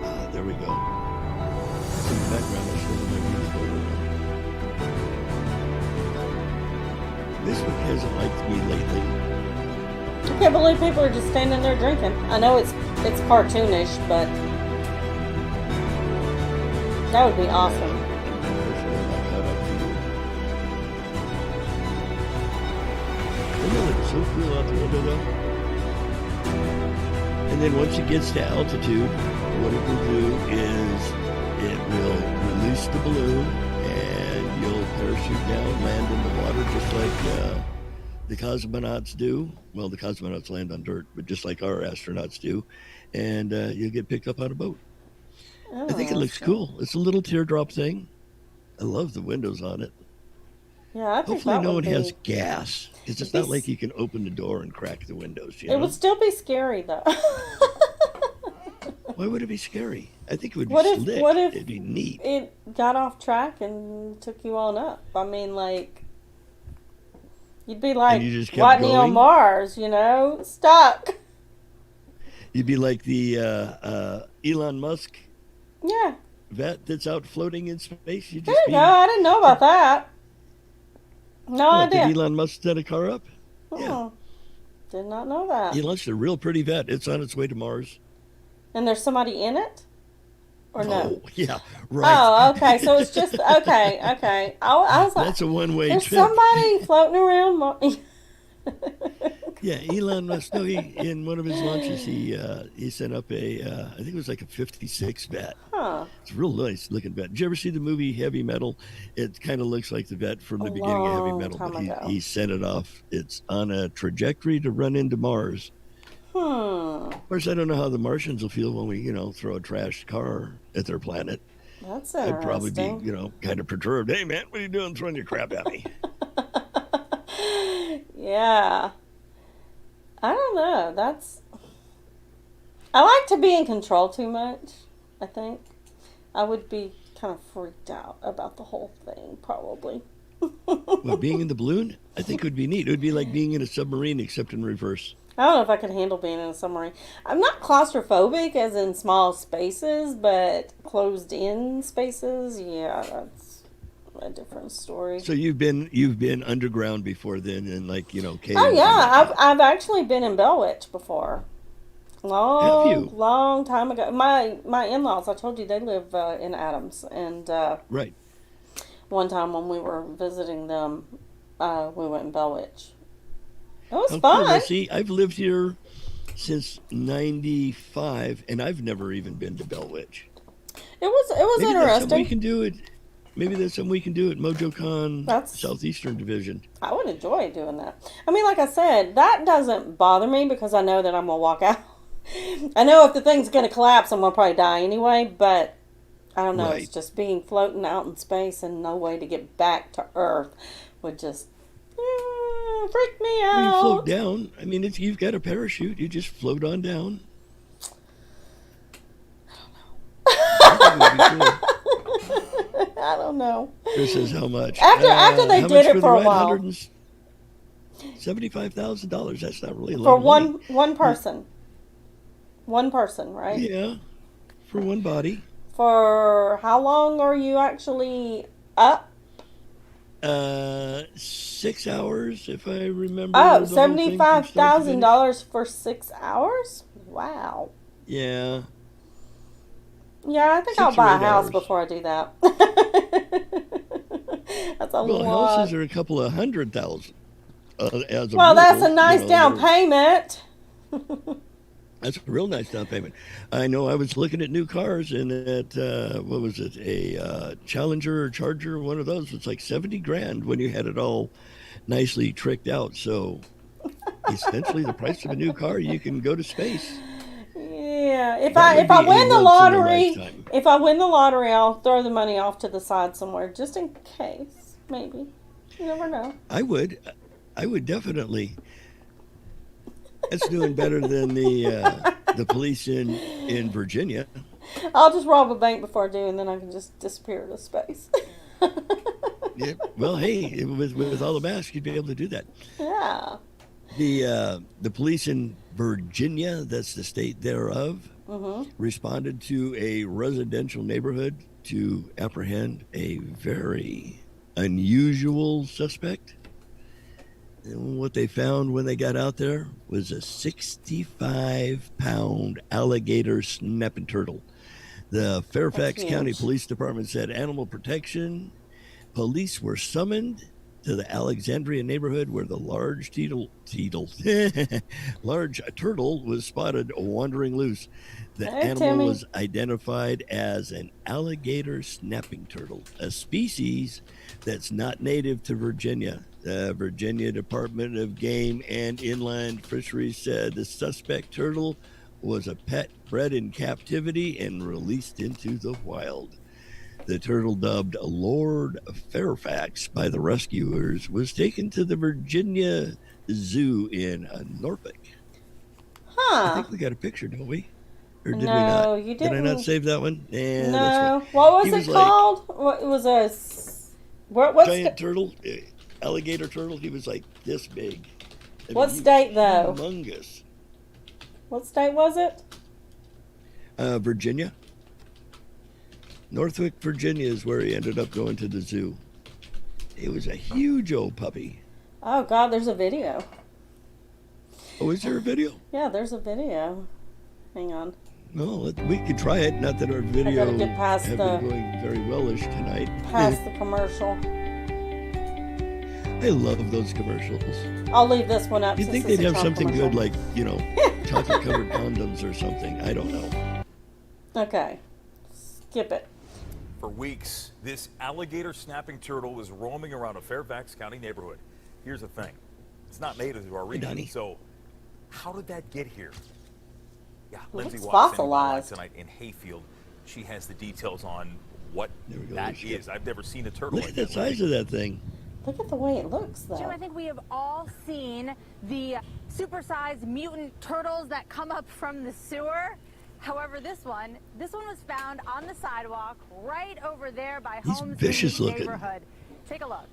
Ah, there we go. In the background, I show my music over. This one hasn't liked me lately. I can't believe people are just standing there drinking. I know it's cartoonish, but that would be awesome. Unfortunately, I'm not caught up to you. Doesn't it look so cool out the window, though? And then once it gets to altitude, what it will do is it will release the balloon, and you'll parachute down, land in the water, just like the cosmonauts do. Well, the cosmonauts land on dirt, but just like our astronauts do. And you'll get picked up on a boat. I think it looks cool. It's a little teardrop thing. I love the windows on it. Yeah, I think Hopefully that no would one be. has gas. Because it's not like you can open the door and crack the windows, you It know? would still be scary though. Why would it be scary? I think it would be What if- slick. what if- It'd be neat. It got off track and took you on up. I mean, like, you'd be like you just kept Whitney on going? Mars, you know, stuck. You'd be like the Elon Musk Yeah, vet that's out floating in space. You'd there just you be go. I didn't know about that. No What, idea. Did Elon Musk set a car up? Yeah. Oh, did not know that. He launched a real pretty vet. It's on its way to Mars. And there's somebody in it? Or no? Oh, yeah, right. Oh, okay. So it's just okay. I was like, That's a one-way there's trip. somebody floating around. Yeah, Elon Musk. No, he in one of his launches, he sent up I think it was like a '56 vet. Huh. It's a real nice looking vet. Did you ever see the movie Heavy Metal? It kind of looks like the vet from the beginning of Heavy long Metal, time but ago. he sent it off. It's on a trajectory to run into Mars. Of course, I don't know how the Martians will feel when we, throw a trashed car at their planet. That's I'd probably be, interesting. kind of perturbed. Hey, man, what are you doing throwing your crap at me? Yeah. I don't know. I like to be in control too much, I think. I would be kind of freaked out about the whole thing, probably. Well, being in the balloon, I think would be neat. It would be like being in a submarine, except in reverse. I don't know if I could handle being in a submarine. I'm not claustrophobic as in small spaces, but closed in spaces, yeah, that's a different story. So you've been underground before then, and caves. Oh and yeah, whatnot. I've actually been in Bellwitch before. Have you? Long time ago. My in-laws, I told you they live in Adams, and Right. one time when we were visiting them, we went in Bellwitch. It was How fun. cool. Now, see, I've lived here since '95, and I've never even been to Bellwitch. It was Maybe that's something we interesting. can do it. Maybe that's something we can do at MojoCon That's- Southeastern Division. I would enjoy doing that. I mean, like I said, that doesn't bother me because I know that I'm gonna walk out. I know if the thing's gonna collapse, I'm gonna probably die anyway. But I don't know. Right. It's just being floating out in space and no way to get back to Earth would just freak me When you float out. down, I mean, you've got a parachute. You just float on down. I think it would be cool. I don't know. Chris says how much? After they how did much it the for a ride? while. $75,000. That's not really a lot For of money. one person. One person, right? Yeah, for one body. For how long are you actually up? 6 hours, if I remember. Oh, the whole thing from start to finish. $75,000 for 6 hours? Wow. Yeah. Yeah, I think 6 I'll or buy a 8 house hours. before I do that. That's a Well, lot. houses are a couple of 100,000. As a Well, that's a rule, nice down they're- payment. That's a real nice down payment. I know I was looking at new cars, and at what was it, a Challenger or Charger, one of those was like 70 grand when you had it all nicely tricked out. So essentially, the price of a new car, you can go to space. Yeah, if That I would be win a the once in a lottery, lifetime. if I win the lottery, I'll throw the money off to the side somewhere just in case. Maybe. You never know. I would definitely. That's doing better than the police in Virginia. I'll just rob a bank before I do, and then I can just disappear to space. Yeah, well, hey, with all the masks, you'd be able to do that. Yeah. The police in Virginia, that's the state thereof, responded to a residential neighborhood to apprehend a very unusual suspect. And what they found when they got out there was a 65-pound alligator snapping turtle. The Fairfax That's County huge. Police Department said animal protection police were summoned to the Alexandria neighborhood where the large large turtle was spotted wandering loose. The Hey, animal Timmy. was identified as an alligator snapping turtle, a species that's not native to Virginia. The Virginia Department of Game and Inland Fisheries said the suspect turtle was a pet bred in captivity and released into the wild. The turtle, dubbed Lord Fairfax by the rescuers, was taken to the Virginia Zoo in Norfolk. I Huh. think we got a picture, don't we? Or did we No, not? you Did I didn't. not save that one? Yeah, that's No. right. What was He it was like- called? What it was what's Giant turtle, alligator turtle. He was like this big. I mean, What he was state, though? Humongous. what state was it? Virginia. Norfolk, Virginia is where he ended up going to the zoo. It was a huge old puppy. Oh God, there's a video. Oh, is there a video? Yeah, there's a video. Hang on. Well, we could try it. Not that our video get past have the- been going very wellish tonight. Past the commercial. I love those commercials. I'll leave this one up. You'd since think it's they'd a have Trump something commercial. good like, chocolate-covered condoms or something. I don't know. Okay. Skip it. For weeks, this alligator snapping turtle was roaming around a Fairfax County neighborhood. Here's the thing. It's not native to our region, Donnie. so how did that get here? Yeah, Lindsay looks Watts standing by fossilized. tonight in Hayfield. She has the details on what There we go, that Alicia. is. I've never seen a turtle Look like at the that. size of that thing. Look at the way it looks, though. Jim, I think we have all seen the supersized mutant turtles that come up from the sewer. However, this one was found on the sidewalk right over there by He's homes vicious in the looking. neighborhood. Take a look.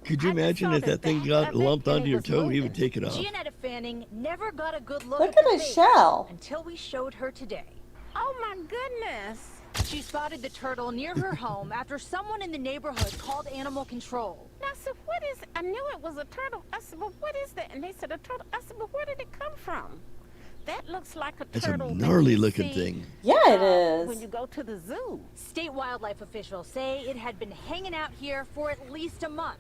Could you I just imagine saw if the that thing back got of it lumped and onto it your was toe? He moving. would take it off. Gianetta Fanning never got a good look Look at at the his face shell. until we showed her today. Oh my goodness. She spotted the turtle near her home after someone in the neighborhood called animal control. And I said, what is it? I knew it was a turtle. I said, well, what is that? And they said, a turtle. I said, but where did it come from? That looks like a That's a turtle. that gnarly you looking see, thing. Yeah, it When is. you go to the zoo. State wildlife officials say it had been hanging out here for at least a month,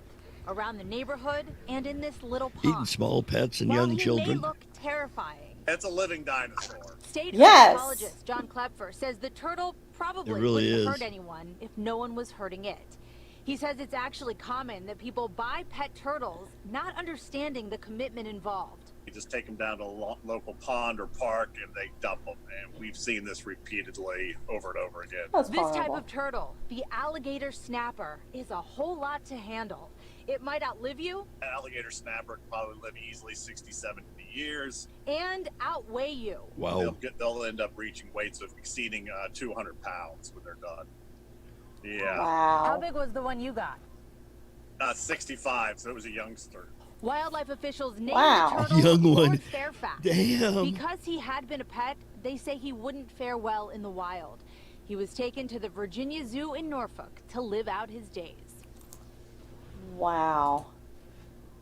around the neighborhood and in this little pond. Eating small pets and While young he may children. look terrifying, It's a living dinosaur. state Yes. herpetologist John Klepfer says the turtle probably It really wouldn't is. hurt anyone if no one was hurting it. He says it's actually common that people buy pet turtles not understanding the commitment involved. You just take them down to a local pond or park and they dump them. And we've seen this repeatedly over and over again. That's This type horrible. of turtle, the alligator snapper, is a whole lot to handle. It might outlive you An alligator snapper can probably live easily 60, 70 years. and outweigh you. Wow. They'll end up reaching weights of exceeding 200 pounds when they're done. Yeah, How Wow. big was the one you got? 65, so it was a youngster. Wildlife officials named Wow. the turtle Young Lord one. Fairfax. Damn. Because he had been a pet, they say he wouldn't fare well in the wild. He was taken to the Virginia Zoo in Norfolk to live out his days. Wow.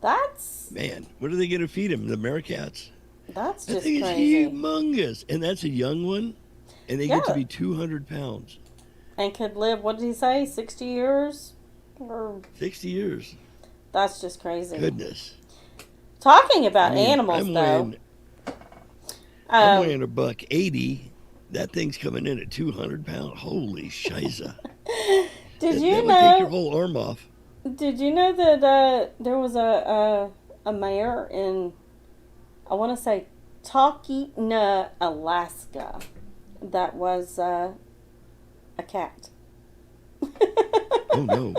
That's Man, what are they going to feed him? The Meerkats? that's That just thing is crazy. humongous. And that's a young one. And they get to Yeah. be 200 pounds. And could live, what did he say, 60 years? Or 60 years. that's just crazy. Goodness. Talking about I mean, animals, I'm though. weighing, I'm um, weighing $180. That thing's coming in at 200 pounds. Holy shiza. did that you would take your know? whole arm off. Did you know that there was a mayor in, I want to say, Talkeetna, Alaska, that was a cat. Oh, no.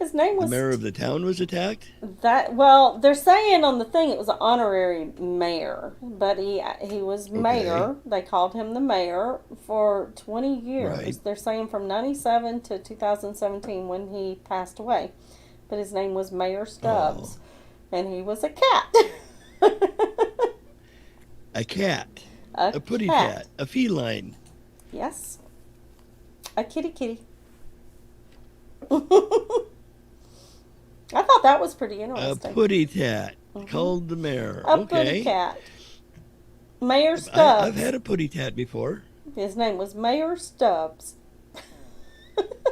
His name The was mayor of the town was attacked? that. Well, they're saying on the thing it was an honorary mayor, but he was mayor. They called him the mayor for 20 years. Right. They're saying from 97 to 2017 when he passed away, but his name was Mayor Stubbs, and he was a cat. A cat. a A putty cat. A feline. Yes. A kitty. I thought that was pretty A interesting. putty tat. Called the mayor. A Okay. putty cat. Mayor I've Stubbs. had a putty tat before. His name was Mayor Stubbs.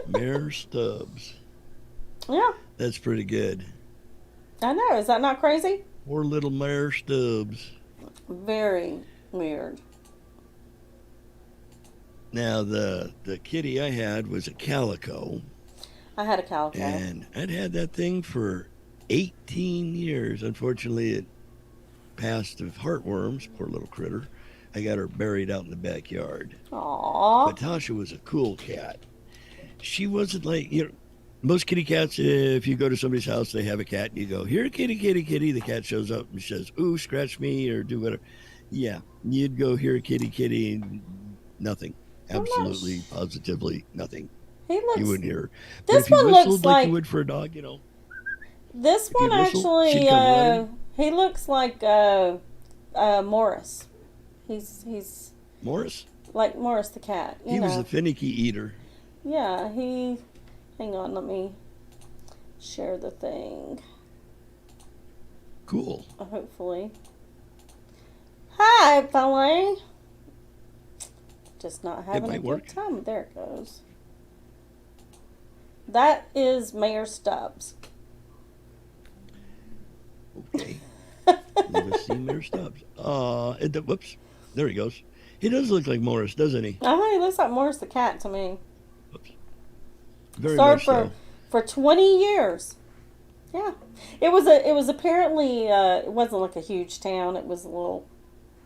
Mayor Stubbs. Yeah, That's pretty good. I know. Is that not crazy? Poor little Mayor Stubbs. Very weird. Now the kitty I had was a calico, I had a calico. and I'd had that thing for 18 years. Unfortunately, it passed of heartworms. Poor little critter. I got her buried out in the backyard. Aww. But Tasha was a cool cat. She wasn't like, most kitty cats, if you go to somebody's house, they have a cat, and you go, here, kitty, kitty, kitty. The cat shows up and says, ooh, scratch me, or do whatever. Yeah, you'd go, here, kitty, kitty, and nothing. Well, no, Absolutely, positively nothing. He looks. You wouldn't hear her. But This if you one whistled looks like like you would for a dog, this if you one whistle, she'd actually. come running. He looks like Morris. He's Morris, like Morris the cat. You he know. was a finicky eater. Yeah, he. Hang on, let me share the thing. Cool. Hopefully. Hi, Polly. Just not having a might good work. time. There it goes. That is Mayor Stubbs. Okay. Let us see Mayor Stubbs. Whoops. There he goes. He does look like Morris, doesn't he? He looks like Morris the cat to me. Whoops. Very Started much so. for 20 years. Yeah, it was apparently it wasn't like a huge town. It was a little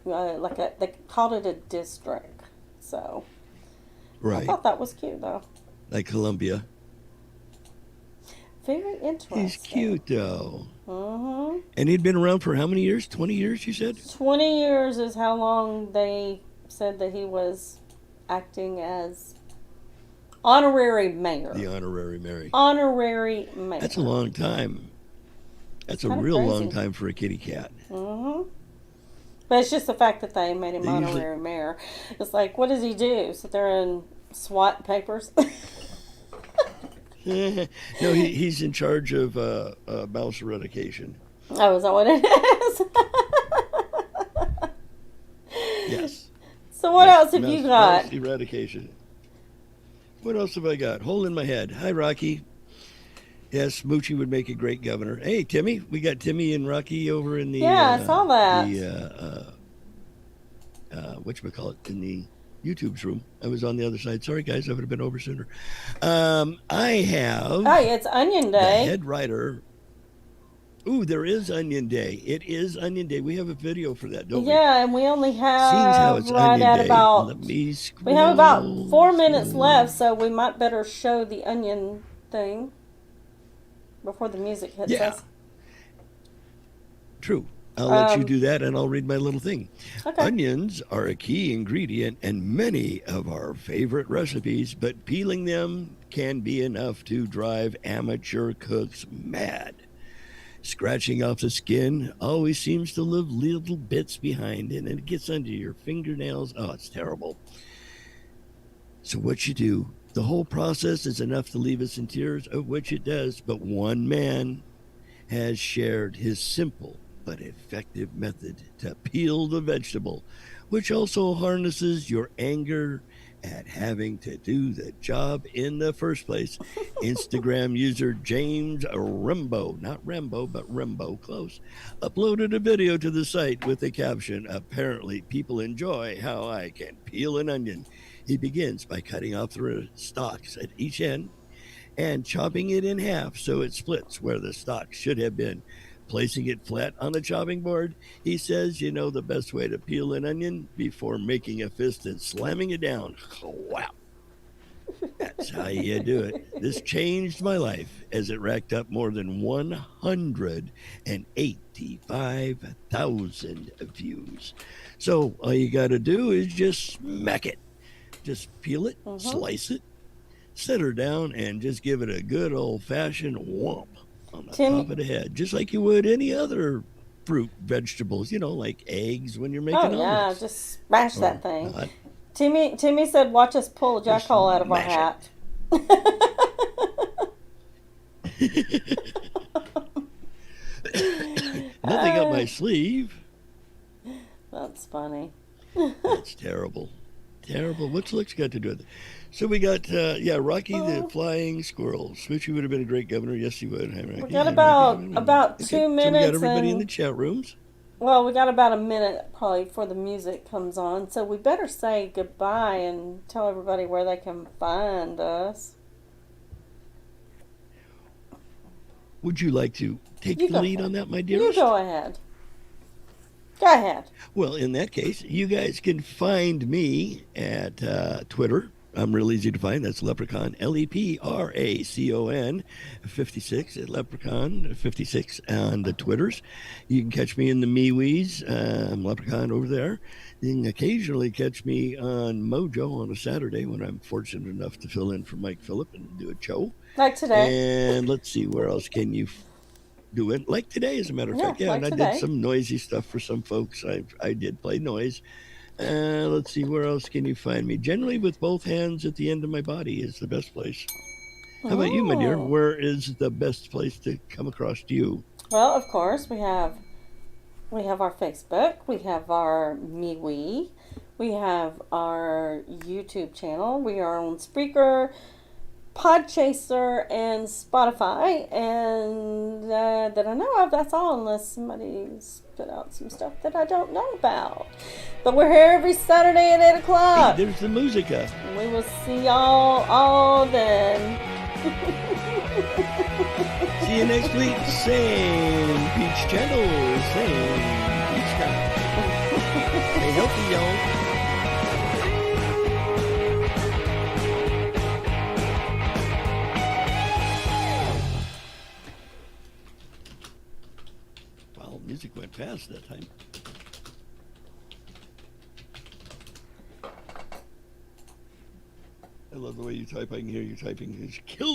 they called it a district. So I Right. thought that was cute though. Like Columbia. Very interesting. He's cute, though. Mm-hmm. And he'd been around for how many years? 20 years, you said? 20 years is how long they said that he was acting as honorary mayor. The honorary mayor. Honorary mayor. That's a long time. That's a Kinda real crazy. long time for a kitty cat. Mm-hmm. But it's just the fact that they made him They usually- honorary mayor. It's like, what does he do? Sit there and swat papers? No, he's in charge of mouse eradication. Oh, is that what it is? Yes. So what Mouse- else have you mouse got? eradication. What else have I got? Hole in my head. Hi, Rocky. Yes, Moochie would make a great governor. Hey, Timmy. We got Timmy and Rocky over in the... Yeah, I saw that. Whatchamacallit, in the YouTube's room. I was on the other side. Sorry, guys. I would have been over sooner. I have... Hey, it's Onion the Day. head writer... Ooh, there is Onion Day. It is Onion Day. We have a video for that, don't we? Yeah, and we only Seems how have it's right Onion at Day. about... Let me We have about scroll, 4 minutes scroll. left, so we might better show the onion thing before the music hits Yeah. us. True. I'll let you Um, do that, and I'll read my little thing. Okay. Onions are a key ingredient in many of our favorite recipes, but peeling them can be enough to drive amateur cooks mad. Scratching off the skin always seems to leave little bits behind, and it gets under your fingernails. Oh, it's terrible. So what you do, the whole process is enough to leave us in tears, of which it does, but one man has shared his simple but effective method to peel the vegetable, which also harnesses your anger at having to do the job in the first place. Instagram user James Rembo, not Rembo, but Rembo, close, uploaded a video to the site with the caption, "Apparently people enjoy how I can peel an onion." He begins by cutting off the stalks at each end and chopping it in half so it splits where the stalks should have been. Placing it flat on the chopping board, he says, you know the best way to peel an onion? Before making a fist and slamming it down. Wow. That's how you do it. This changed my life as it racked up more than 185,000 views. So all you got to do is just smack it. Just peel it, slice it, set her down, and just give it a good old-fashioned whomp on the top of the head, just like you would any other fruit, vegetables, like eggs when you're making Oh, yeah, omelets. just smash that Or thing. not. Timmy said, watch us pull a Just jackhole out of our mash hat. Nothing up my sleeve. That's funny. That's terrible. Terrible. What's looks got to do with it? So we got, Rocky the flying squirrel. Switchy would have been a great governor. Yes, he would. Hi, Rocky. We got Hi, about Rocky. 2 So we minutes. got everybody in and- the chat rooms. Well, we got about a minute probably before the music comes on, so we better say goodbye and tell everybody where they can find us. Would you like to take You the go lead ahead. on that, my You dearest? go ahead. Go ahead. Well, in that case, you guys can find me at Twitter. I'm real easy to find. That's Leprechaun, LEPRACON 56 at Leprechaun 56 on the Twitters. You can catch me in the MeWe's. I'm Leprechaun over there. You can occasionally catch me on Mojo on a Saturday when I'm fortunate enough to fill in for Mike Phillip and do a show. Like today. And let's see, where else can you do it? Like today, as a matter of Yeah, fact. Yeah, like and I today. did some noisy stuff for some folks. I did play noise. Let's see, where else can you find me? Generally, with both hands at the end of my body is the best place. How about you, my dear? Oh. Where is the best place to come across you? Well, of course, we have our Facebook, we have our MeWe, We have our YouTube channel. We are on Spreaker, Podchaser, and Spotify. And that I know of, that's all, unless somebody's put out some stuff that I don't know about. But we're here every Saturday at 8 o'clock. Hey, there's the musica. We will see y'all all then. See you next week. Same Peach channel, same Peach time. Stay healthy, y'all. Wow, music went fast that time. I love the way you type. I can hear you typing. Just kill the